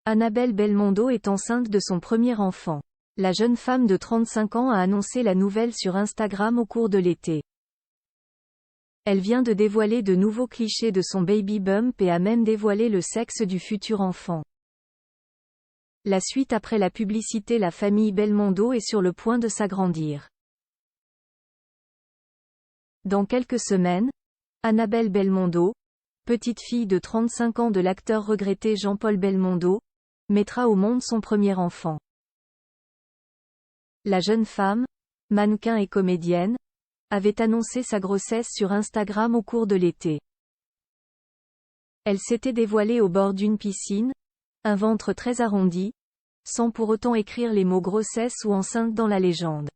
Annabelle Belmondo est enceinte de son premier enfant. La jeune femme de 35 ans a annoncé la nouvelle sur Instagram au cours de l'été. Elle vient de dévoiler de nouveaux clichés de son baby bump et a même dévoilé le sexe du futur enfant. La suite après la publicité. La famille Belmondo est sur le point de s'agrandir. Dans quelques semaines, Annabelle Belmondo, petite fille de 35 ans de l'acteur regretté Jean-Paul Belmondo, mettra au monde son premier enfant. La jeune femme, mannequin et comédienne, avait annoncé sa grossesse sur Instagram au cours de l'été. Elle s'était dévoilée au bord d'une piscine, un ventre très arrondi, sans pour autant écrire les mots grossesse ou enceinte dans la légende.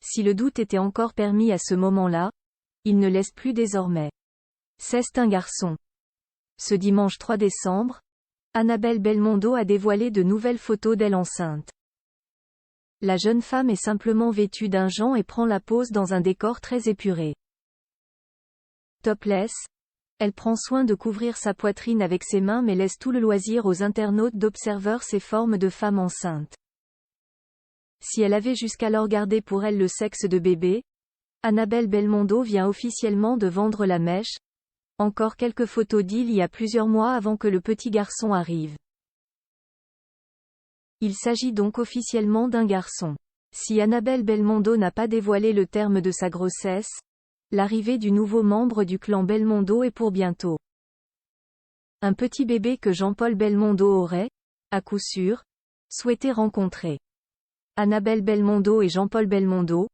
Si le doute était encore permis à ce moment-là, il ne laisse plus désormais. C'est un garçon. Ce dimanche 3 décembre, Annabelle Belmondo a dévoilé de nouvelles photos d'elle enceinte. La jeune femme est simplement vêtue d'un jean et prend la pose dans un décor très épuré. Topless, elle prend soin de couvrir sa poitrine avec ses mains mais laisse tout le loisir aux internautes d'observer ses formes de femme enceinte. Si elle avait jusqu'alors gardé pour elle le sexe de bébé, Annabelle Belmondo vient officiellement de vendre la mèche. Encore quelques photos d'il y a plusieurs mois avant que le petit garçon arrive. Il s'agit donc officiellement d'un garçon. Si Annabelle Belmondo n'a pas dévoilé le terme de sa grossesse, l'arrivée du nouveau membre du clan Belmondo est pour bientôt. Un petit bébé que Jean-Paul Belmondo aurait, à coup sûr, souhaité rencontrer. Annabelle Belmondo et Jean-Paul Belmondo,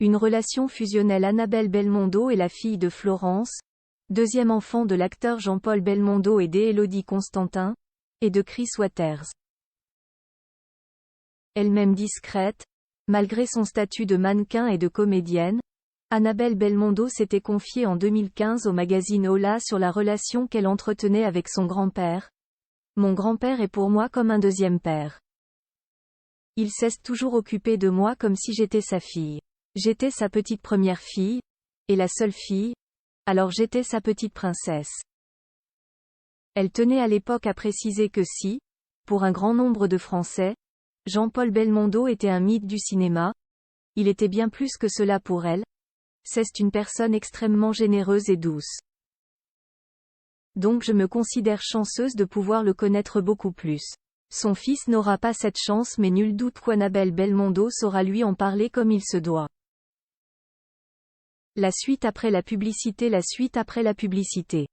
une relation fusionnelle. Annabelle Belmondo est la fille de Florence, deuxième enfant de l'acteur Jean-Paul Belmondo et d'Élodie Constantin, et de Chris Waters. Elle-même discrète, malgré son statut de mannequin et de comédienne, Annabelle Belmondo s'était confiée en 2015 au magazine Hola sur la relation qu'elle entretenait avec son grand-père. Mon grand-père est pour moi comme un deuxième père. Il s'est toujours occupé de moi comme si j'étais sa fille. J'étais sa petite première fille, et la seule fille, alors j'étais sa petite princesse. Elle tenait à l'époque à préciser que si, pour un grand nombre de Français, Jean-Paul Belmondo était un mythe du cinéma, il était bien plus que cela pour elle. C'est une personne extrêmement généreuse et douce. Donc je me considère chanceuse de pouvoir le connaître beaucoup plus. Son fils n'aura pas cette chance mais nul doute qu'Annabelle Belmondo saura lui en parler comme il se doit. La suite après la publicité. La suite après la publicité.